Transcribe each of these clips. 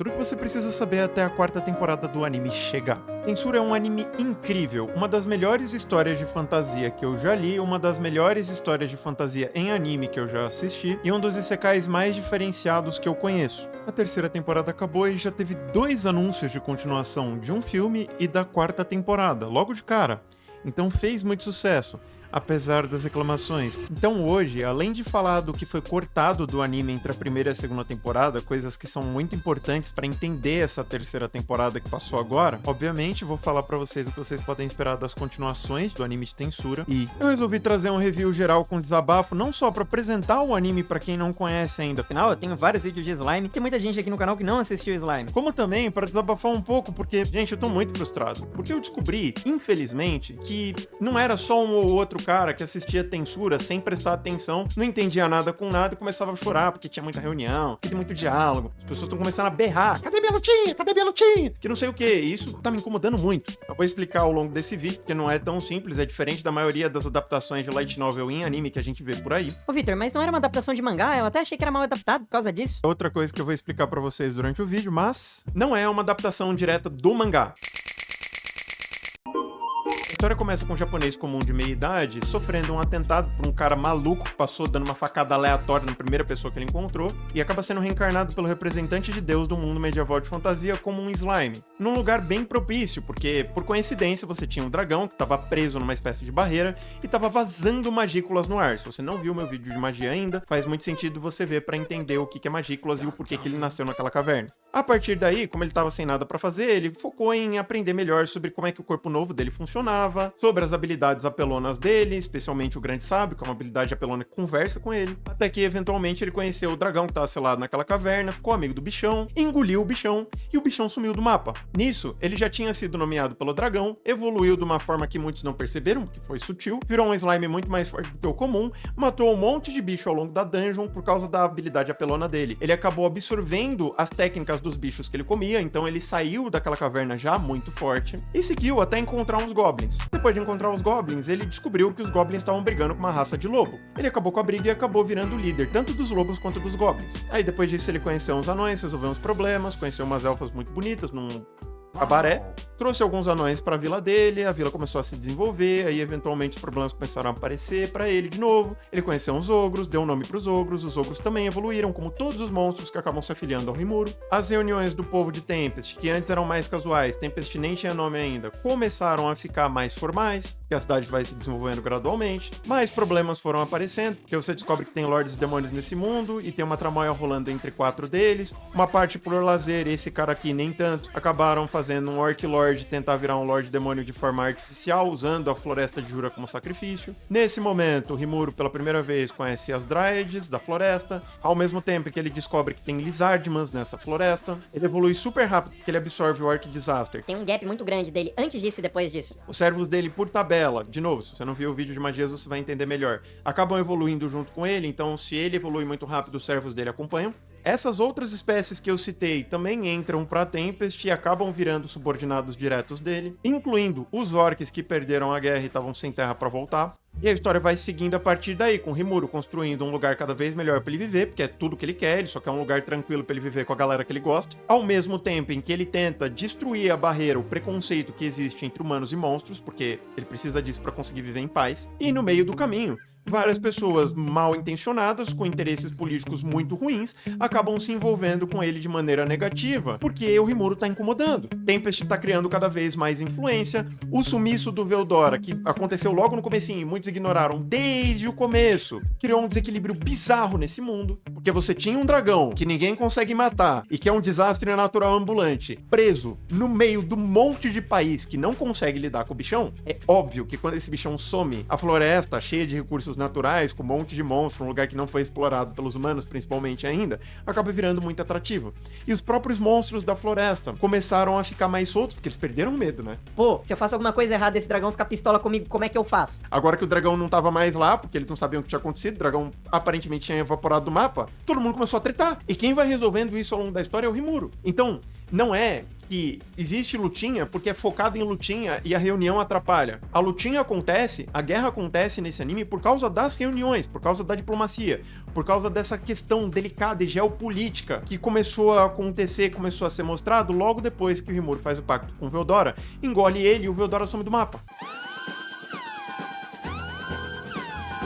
Tudo que você precisa saber até a quarta temporada do anime chegar. Tensura é um anime incrível, uma das melhores histórias de fantasia que eu já li, uma das melhores histórias de fantasia em anime que eu já assisti, e um dos isekais mais diferenciados que eu conheço. A terceira temporada acabou e já teve 2 anúncios de continuação de um filme e da quarta temporada, logo de cara. Então fez muito sucesso, apesar das reclamações. Então hoje, além de falar do que foi cortado do anime entre a primeira e a segunda temporada, coisas que são muito importantes para entender essa terceira temporada que passou agora, obviamente vou falar para vocês o que vocês podem esperar das continuações do anime de Tensura, e eu resolvi trazer um review geral com desabafo, não só para apresentar o anime para quem não conhece ainda, Afinal, eu tenho vários vídeos de Slime, tem muita gente aqui no canal que não assistiu Slime. como também para desabafar um pouco, porque, gente, eu tô muito frustrado, porque eu descobri, infelizmente, que não era só um ou outro cara que assistia Tensura sem prestar atenção, não entendia nada com nada e começava a chorar porque tinha muita reunião, porque tem muito diálogo, as pessoas estão começando a berrar, cadê minha lutinha? Cadê minha lutinha? Que não sei o que, e isso tá me incomodando muito. Eu vou explicar ao longo desse vídeo, porque não é tão simples, é diferente da maioria das adaptações de light novel em anime que a gente vê por aí. Ô Victor, mas não era uma adaptação de mangá? Eu até achei que era mal adaptado por causa disso. Outra coisa que eu vou explicar pra vocês durante o vídeo, mas não é uma adaptação direta do mangá. A história começa com um japonês comum de meia idade sofrendo um atentado por um cara maluco que passou dando uma facada aleatória na primeira pessoa que ele encontrou e acaba sendo reencarnado pelo representante de Deus do mundo medieval de fantasia como um slime. Num lugar bem propício, porque por coincidência você tinha um dragão que estava preso numa espécie de barreira e estava vazando magículas no ar. Se você não viu meu vídeo de magia ainda, faz muito sentido você ver para entender o que é magículas e o porquê que ele nasceu naquela caverna. A partir daí, como ele estava sem nada para fazer, ele focou em aprender melhor sobre como é que o corpo novo dele funcionava, sobre as habilidades apelonas dele, especialmente o Grande Sábio, que é uma habilidade apelona que conversa com ele, até que eventualmente ele conheceu o dragão que estava selado naquela caverna, ficou amigo do bichão, engoliu o bichão e o bichão sumiu do mapa. Nisso, ele já tinha sido nomeado pelo dragão, evoluiu de uma forma que muitos não perceberam, que foi sutil, virou um slime muito mais forte do que o comum, matou um monte de bicho ao longo da dungeon por causa da habilidade apelona dele. Ele acabou absorvendo as técnicas dos bichos que ele comia, então ele saiu daquela caverna já muito forte e seguiu até encontrar uns goblins. Depois de encontrar os goblins, ele descobriu que os goblins estavam brigando com uma raça de lobo. Ele acabou com a briga e acabou virando o líder, tanto dos lobos quanto dos goblins. Aí depois disso ele conheceu uns anões, resolveu uns problemas, conheceu umas elfas muito bonitas num cabaré, trouxe alguns anões para a vila dele, a vila começou a se desenvolver, aí eventualmente os problemas começaram a aparecer para ele de novo, ele conheceu uns ogros, deu um nome para os ogros também evoluíram, como todos os monstros que acabam se afiliando ao Rimuru. As reuniões do povo de Tempest, que antes eram mais casuais, Tempest nem tinha nome ainda, começaram a ficar mais formais, que a cidade vai se desenvolvendo gradualmente, mais problemas foram aparecendo, porque você descobre que tem lords e demônios nesse mundo, e tem uma tramóia rolando entre 4 deles, uma parte por lazer, esse cara aqui nem tanto, acabaram fazendo um Orc Lord tentar virar um Lord Demônio de forma artificial, usando a Floresta de Jura como sacrifício. Nesse momento, o Rimuru pela primeira vez conhece as Dryads da floresta, ao mesmo tempo que ele descobre que tem Lizardmans nessa floresta. Ele evolui super rápido porque ele absorve o Orc Disaster. Tem um gap muito grande dele antes disso e depois disso. Os servos dele, por tabela, de novo, se você não viu o vídeo de magias, você vai entender melhor, acabam evoluindo junto com ele, então se ele evolui muito rápido, os servos dele acompanham. Essas outras espécies que eu citei também entram pra Tempest e acabam virando subordinados diretos dele, incluindo os orcs que perderam a guerra e estavam sem terra pra voltar. E a história vai seguindo a partir daí, com o Rimuru construindo um lugar cada vez melhor pra ele viver, porque é tudo que ele quer, ele só quer um lugar tranquilo pra ele viver com a galera que ele gosta, ao mesmo tempo em que ele tenta destruir a barreira, o preconceito que existe entre humanos e monstros, porque ele precisa disso pra conseguir viver em paz, e no meio do caminho, várias pessoas mal intencionadas, com interesses políticos muito ruins, acabam se envolvendo com ele de maneira negativa, porque o Rimuru tá incomodando. Tempest tá criando cada vez mais influência, o sumiço do Veldora, que aconteceu logo no comecinho e muitos ignoraram desde o começo, criou um desequilíbrio bizarro nesse mundo, porque você tinha um dragão que ninguém consegue matar e que é um desastre natural ambulante, preso no meio do monte de país que não consegue lidar com o bichão. É óbvio que quando esse bichão some, a floresta cheia de recursos naturais, com um monte de monstros, um lugar que não foi explorado pelos humanos, principalmente ainda, acaba virando muito atrativo. E os próprios monstros da floresta começaram a ficar mais soltos, porque eles perderam o medo, né? Pô, se eu faço alguma coisa errada e esse dragão ficar pistola comigo, como é que eu faço? Agora que o dragão não tava mais lá, porque eles não sabiam o que tinha acontecido, o dragão aparentemente tinha evaporado do mapa, todo mundo começou a tretar. E quem vai resolvendo isso ao longo da história é o Rimuru. Então, não é que existe lutinha porque é focado em lutinha e a reunião atrapalha. A lutinha acontece, a guerra acontece nesse anime por causa das reuniões, por causa da diplomacia, por causa dessa questão delicada e geopolítica que começou a acontecer, começou a ser mostrado logo depois que o Rimuru faz o pacto com o Veldora, engole ele e o Veldora some do mapa.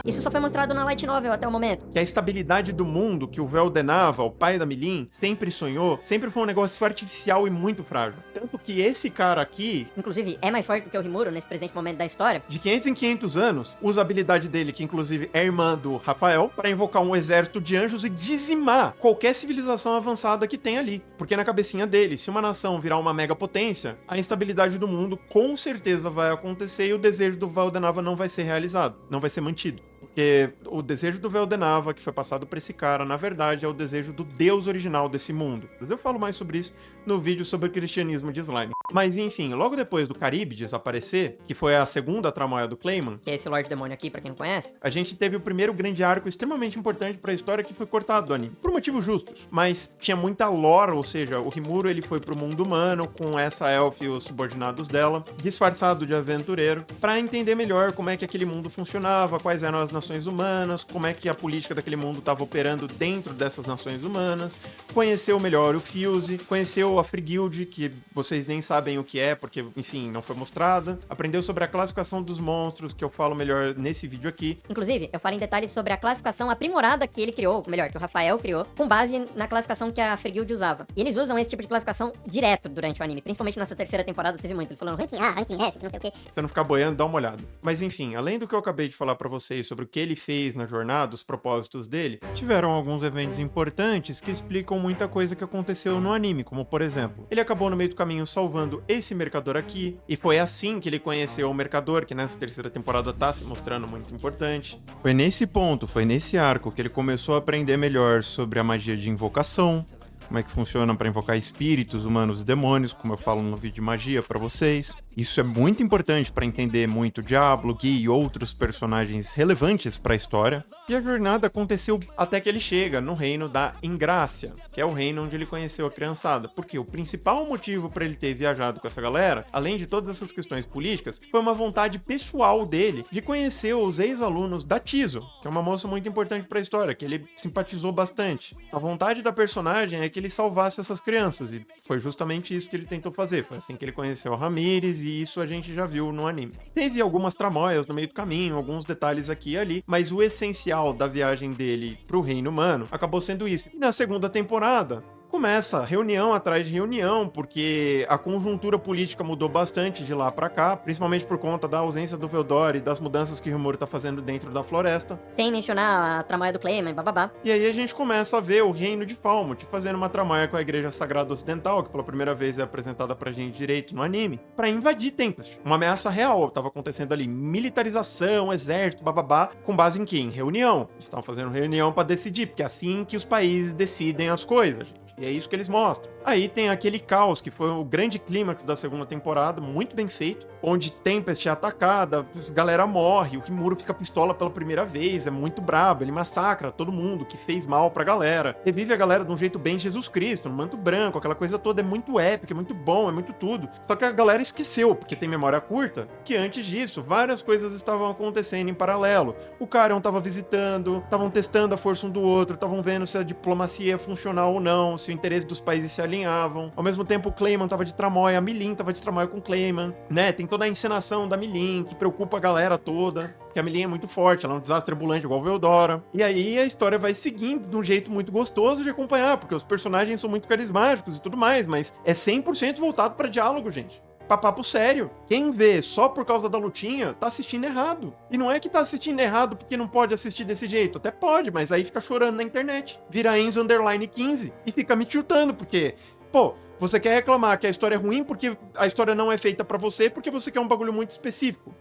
Isso só foi mostrado na Light Novel até o momento. Que a estabilidade do mundo que o Veldenava, o pai da Milin, sempre sonhou, sempre foi um negócio artificial e muito frágil. Tanto que esse cara aqui, Inclusive, é mais forte do que o Rimuru nesse presente momento da história. de 500 em 500 anos, usa a habilidade dele, que inclusive é irmã do Rafael, pra invocar um exército de anjos e dizimar qualquer civilização avançada que tem ali. Porque na cabecinha dele, se uma nação virar uma mega potência, a instabilidade do mundo com certeza vai acontecer e o desejo do Veldenava não vai ser realizado, não vai ser mantido. Porque o desejo do Veldenava, que foi passado pra esse cara, na verdade, é o desejo do deus original desse mundo. Mas eu falo mais sobre isso no vídeo sobre o cristianismo de Slime. Mas enfim, logo depois do Caribe desaparecer, que foi a segunda tramóia do Clayman, Que é esse Lorde Demônio aqui, pra quem não conhece. a gente teve o primeiro grande arco extremamente importante pra história que foi cortado do anime. Por motivos justos. Mas tinha muita lore, ou seja, o Rimuru ele foi pro mundo humano com essa elfa e os subordinados dela, disfarçado de aventureiro, pra entender melhor como é que aquele mundo funcionava, quais eram as nações humanas, como é que a política daquele mundo tava operando dentro dessas nações humanas, conheceu melhor o Fuse, conheceu a Free Guild, que vocês nem sabem o que é, porque, enfim, não foi mostrada, aprendeu sobre a classificação dos monstros, que eu falo melhor nesse vídeo aqui. Inclusive, eu falo em detalhes sobre a classificação aprimorada que ele criou, ou melhor, que o Rafael criou, com base na classificação que a Free Guild usava. E eles usam esse tipo de classificação direto durante o anime, principalmente nessa terceira temporada teve muito, ele falando ranking A, ranking S, que não sei o quê. Se você não ficar boiando, dá uma olhada. Mas enfim, além do que eu acabei de falar pra vocês sobre o que ele fez na jornada, os propósitos dele, tiveram alguns eventos importantes que explicam muita coisa que aconteceu no anime, como por exemplo, ele acabou no meio do caminho salvando esse mercador aqui, e foi assim que ele conheceu o mercador, que nessa terceira temporada tá se mostrando muito importante. Foi nesse ponto, foi nesse arco que ele começou a aprender melhor sobre a magia de invocação, como é que funciona para invocar espíritos, humanos e demônios, como eu falo no vídeo de magia para vocês. Isso é muito importante para entender muito Diablo, Guy e outros personagens relevantes para a história. E a jornada aconteceu até que ele chega no reino da Ingrácia, que é o reino onde ele conheceu a criançada. Porque o principal motivo para ele ter viajado com essa galera, além de todas essas questões políticas, foi uma vontade pessoal dele de conhecer os ex-alunos da Tiso, que é uma moça muito importante para a história, que ele simpatizou bastante. A vontade da personagem é que ele salvasse essas crianças, e foi justamente isso que ele tentou fazer. Foi assim que ele conheceu a Ramírez, e isso a gente já viu no anime. Teve algumas tramóias no meio do caminho, alguns detalhes aqui e ali, mas o essencial da viagem dele pro reino humano acabou sendo isso. E na segunda temporada, começa reunião atrás de reunião, porque a conjuntura política mudou bastante de lá pra cá, principalmente por conta da ausência do Veldora e das mudanças que o Rimuru tá fazendo dentro da floresta. Sem mencionar a tramóia do Clayman, bababá. E aí a gente começa a ver o reino de Falmouth fazendo uma tramóia com a Igreja Sagrada Ocidental, que pela primeira vez é apresentada pra gente direito no anime, pra invadir Tempest. Uma ameaça real tava acontecendo ali, militarização, exército, bababá, com base em quê? Em reunião. Eles estavam fazendo reunião pra decidir, porque é assim que os países decidem as coisas, gente. E é isso que eles mostram. Aí tem aquele caos, que foi o grande clímax da segunda temporada, muito bem feito, onde Tempest é atacada, a galera morre, o Rimuru fica pistola pela primeira vez, é muito brabo, ele massacra todo mundo que fez mal pra galera. Revive a galera de um jeito bem Jesus Cristo, no manto branco, aquela coisa toda é muito épica, é muito bom, é muito tudo. Só que a galera esqueceu, porque tem memória curta, que antes disso, várias coisas estavam acontecendo em paralelo. O Carrion tava visitando, estavam testando a força um do outro, estavam vendo se a diplomacia é funcional ou não, se o interesse dos países se alinhavam. Ao mesmo tempo, o Clayman tava de tramóia, a Milin tava de tramóia com o Clayman, né? Tem toda a encenação da Milin, que preocupa a galera toda, porque a Milin é muito forte, ela é um desastre ambulante igual o Veldora. E aí a história vai seguindo de um jeito muito gostoso de acompanhar, porque os personagens são muito carismáticos e tudo mais, mas é 100% voltado pra diálogo, gente. Pra papo sério. Quem vê só por causa da lutinha, tá assistindo errado. E não é que tá assistindo errado porque não pode assistir desse jeito. Até pode, mas aí fica chorando na internet. Vira Enzo Underline 15 e fica me chutando, porque, pô, você quer reclamar que a história é ruim porque a história não é feita pra você, porque você quer um bagulho muito específico.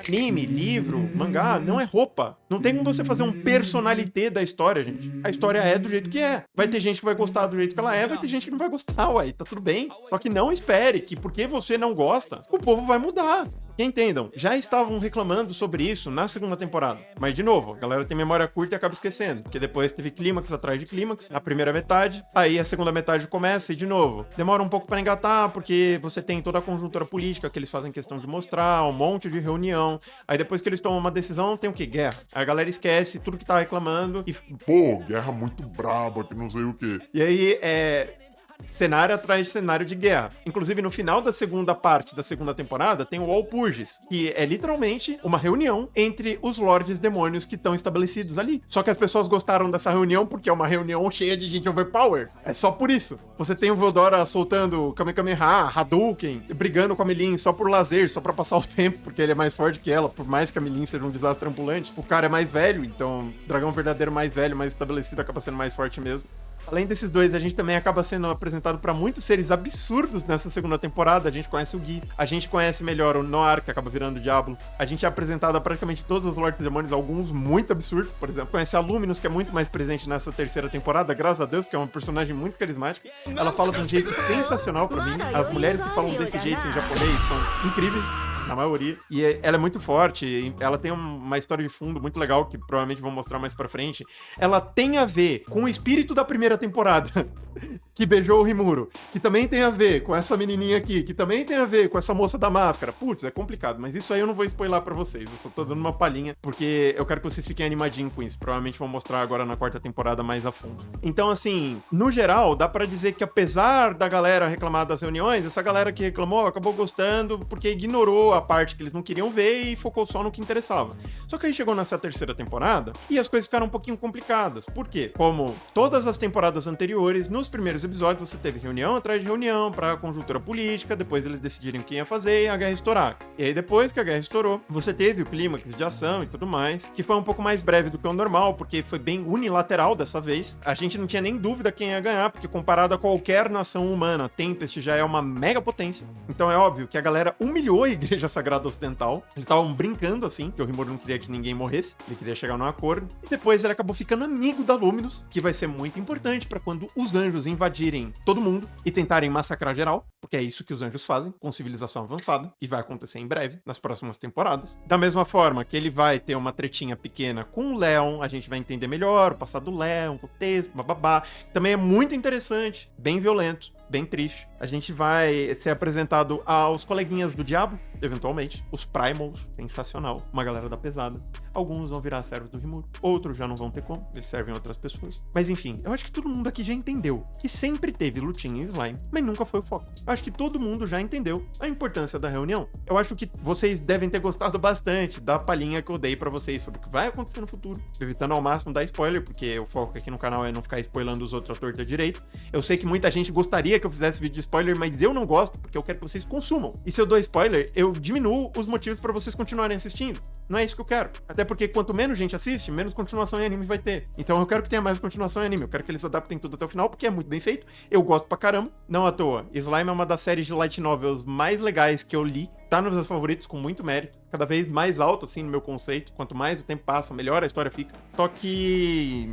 Anime, livro, mangá, não é roupa. Não tem como você fazer um personalité da história, gente. A história é do jeito que é. Vai ter gente que vai gostar do jeito que ela é, vai ter gente que não vai gostar, uai. Tá tudo bem. Só que não espere que porque você não gosta, o povo vai mudar. Que entendam, já estavam reclamando sobre isso na segunda temporada. Mas, de novo, a galera tem memória curta e acaba esquecendo. Porque depois teve clímax atrás de clímax, a primeira metade. Aí a segunda metade começa e, de novo, demora um pouco pra engatar, porque você tem toda a conjuntura política que eles fazem questão de mostrar, um monte de reunião. Aí depois que eles tomam uma decisão, tem o quê? Guerra. Aí a galera esquece tudo que tá reclamando e... Pô, guerra muito braba, que não sei o quê. E aí, cenário atrás de cenário de guerra. Inclusive, no final da segunda parte da segunda temporada, tem o Walpurgis, que é literalmente uma reunião entre os Lordes Demônios que estão estabelecidos ali. Só que as pessoas gostaram dessa reunião porque é uma reunião cheia de gente overpower. É só por isso. Você tem o Veldora soltando Kamehameha, Hadouken, brigando com a Meilin só por lazer, só pra passar o tempo, porque ele é mais forte que ela, por mais que a Meilin seja um desastre ambulante. O cara é mais velho, então dragão verdadeiro mais velho, mais estabelecido, acaba sendo mais forte mesmo. Além desses dois, a gente também acaba sendo apresentado pra muitos seres absurdos nessa segunda temporada. A gente conhece o Guy, a gente conhece melhor o Noir, que acaba virando o Diablo. A gente é apresentado a praticamente todos os Lords Demônios, alguns muito absurdos. Por exemplo, conhece a Luminous, que é muito mais presente nessa terceira temporada, graças a Deus, que é uma personagem muito carismática. Ela fala de um jeito sensacional pra mim. As mulheres que falam desse jeito em japonês são incríveis, na maioria. E ela é muito forte, ela tem uma história de fundo muito legal, que provavelmente vou mostrar mais pra frente. Ela tem a ver com o espírito da primeira temporada, que beijou o Rimuro, que também tem a ver com essa menininha aqui, que também tem a ver com essa moça da máscara. Putz, é complicado, mas isso aí eu não vou spoiler pra vocês, eu só tô dando uma palhinha, porque eu quero que vocês fiquem animadinhos com isso. Provavelmente vou mostrar agora na quarta temporada mais a fundo. Então, assim, no geral, dá pra dizer que apesar da galera reclamar das reuniões, essa galera que reclamou acabou gostando porque ignorou a parte que eles não queriam ver e focou só no que interessava. Só que aí chegou nessa terceira temporada e as coisas ficaram um pouquinho complicadas. Por quê? Como todas as temporadas anteriores, nos primeiros episódios você teve reunião atrás de reunião pra conjuntura política, depois eles decidirem o que ia fazer e a guerra estourar. E aí depois que a guerra estourou, você teve o clímax de ação e tudo mais, que foi um pouco mais breve do que o normal, porque foi bem unilateral dessa vez. A gente não tinha nem dúvida quem ia ganhar, porque comparado a qualquer nação humana, Tempest já é uma mega potência. Então é óbvio que a galera humilhou a Igreja Sagrada Ocidental. Eles estavam brincando assim, que o Rimuru não queria que ninguém morresse, ele queria chegar num acordo. E depois ele acabou ficando amigo da Luminous, que vai ser muito importante pra quando os anjos invadirem todo mundo e tentarem massacrar geral, porque é isso que os anjos fazem com civilização avançada, e vai acontecer em breve, nas próximas temporadas. Da mesma forma que ele vai ter uma tretinha pequena com o Leon, a gente vai entender melhor o passado do Leon, o contexto, bababá. Também é muito interessante, bem violento, bem triste. A gente vai ser apresentado aos coleguinhas do Diabo, eventualmente. Os Primals, sensacional. Uma galera da pesada. Alguns vão virar servos do Rimuru. Outros já não vão ter como. Eles servem outras pessoas. Mas enfim, eu acho que todo mundo aqui já entendeu que sempre teve lutinha em slime, mas nunca foi o foco. Eu acho que todo mundo já entendeu a importância da reunião. Eu acho que vocês devem ter gostado bastante da palhinha que eu dei pra vocês sobre o que vai acontecer no futuro. Evitando ao máximo dar spoiler, porque o foco aqui no canal é não ficar spoilando os outros à torta direito. Eu sei que muita gente gostaria que eu fizesse vídeo de spoiler, mas eu não gosto, porque eu quero que vocês consumam. E se eu dou spoiler, eu diminuo os motivos pra vocês continuarem assistindo. Não é isso que eu quero. Até porque quanto menos gente assiste, menos continuação em anime vai ter. Então eu quero que tenha mais continuação em anime. Eu quero que eles adaptem tudo até o final, porque é muito bem feito. Eu gosto pra caramba. Não à toa. Slime é uma das séries de light novels mais legais que eu li. Tá nos meus favoritos com muito mérito. Cada vez mais alto, assim, no meu conceito. Quanto mais o tempo passa, melhor a história fica. Só que...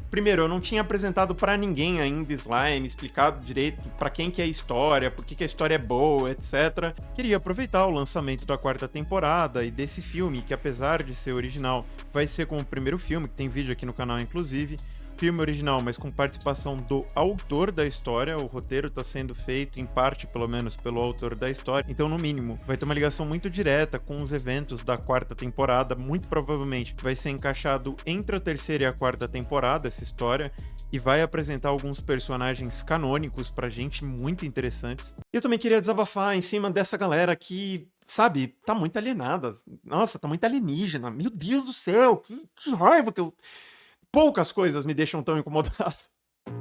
Primeiro, eu não tinha apresentado pra ninguém ainda Slime, explicado direito pra quem que é a história, por que a história é boa, etc. Queria aproveitar o lançamento da quarta temporada e desse filme, que apesar de ser original, vai ser como o primeiro filme, que tem vídeo aqui no canal inclusive, filme original, mas com participação do autor da história. O roteiro tá sendo feito, em parte, pelo menos, pelo autor da história. Então, no mínimo, vai ter uma ligação muito direta com os eventos da quarta temporada. Muito provavelmente vai ser encaixado entre a terceira e a quarta temporada, essa história, e vai apresentar alguns personagens canônicos pra gente, muito interessantes. Eu também queria desabafar em cima dessa galera que... sabe, tá muito alienada. Nossa, tá muito alienígena. Meu Deus do céu, que raiva que eu... Poucas coisas me deixam tão incomodado.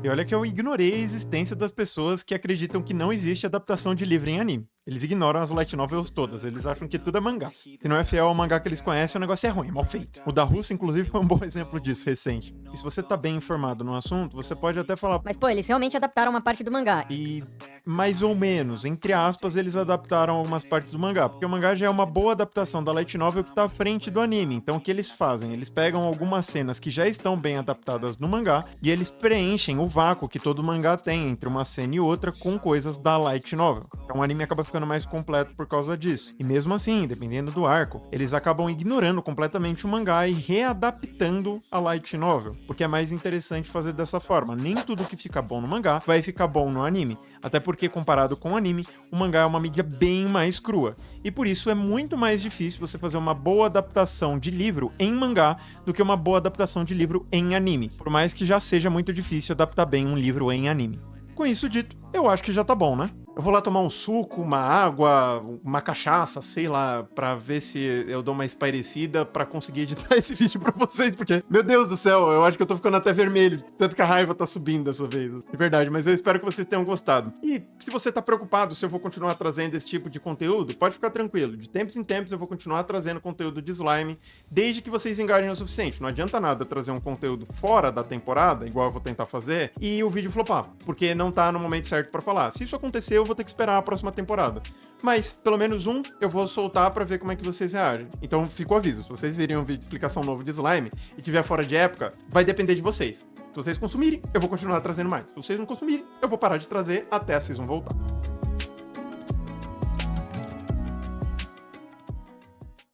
E olha que eu ignorei a existência das pessoas que acreditam que não existe adaptação de livro em anime. Eles ignoram as light novels todas, eles acham que tudo é mangá. Se não é fiel ao mangá que eles conhecem, o negócio é ruim, é mal feito. O da Rússia, inclusive, foi um bom exemplo disso, recente. E se você tá bem informado no assunto, você pode até falar... Mas, pô, eles realmente adaptaram uma parte do mangá. E, mais ou menos, entre aspas, eles adaptaram algumas partes do mangá. Porque o mangá já é uma boa adaptação da light novel que tá à frente do anime. Então, o que eles fazem? Eles pegam algumas cenas que já estão bem adaptadas no mangá e eles preenchem o vácuo que todo mangá tem entre uma cena e outra com coisas da light novel. Então o anime acaba ficando mais completo por causa disso. E mesmo assim, dependendo do arco, eles acabam ignorando completamente o mangá e readaptando a light novel, porque é mais interessante fazer dessa forma. Nem tudo que fica bom no mangá vai ficar bom no anime, até porque comparado com o anime, o mangá é uma mídia bem mais crua. E por isso é muito mais difícil você fazer uma boa adaptação de livro em mangá do que uma boa adaptação de livro em anime, por mais que já seja muito difícil adaptar bem um livro em anime. Com isso dito, eu acho que já tá bom, né? Eu vou lá tomar um suco, uma água, uma cachaça, sei lá, pra ver se eu dou uma espairecida pra conseguir editar esse vídeo pra vocês, porque, meu Deus do céu, eu acho que eu tô ficando até vermelho, tanto que a raiva tá subindo dessa vez. De verdade, mas eu espero que vocês tenham gostado. E se você tá preocupado se eu vou continuar trazendo esse tipo de conteúdo, pode ficar tranquilo. De tempos em tempos eu vou continuar trazendo conteúdo de slime, desde que vocês engajem o suficiente. Não adianta nada trazer um conteúdo fora da temporada, igual eu vou tentar fazer, e o vídeo flopar, porque não tá no momento certo pra falar. Se isso acontecer, eu vou ter que esperar a próxima temporada. Mas, pelo menos um, eu vou soltar pra ver como é que vocês reagem. Então, fica o aviso. Se vocês virem um vídeo de explicação novo de slime e tiver fora de época, vai depender de vocês. Se vocês consumirem, eu vou continuar trazendo mais. Se vocês não consumirem, eu vou parar de trazer até a season voltar.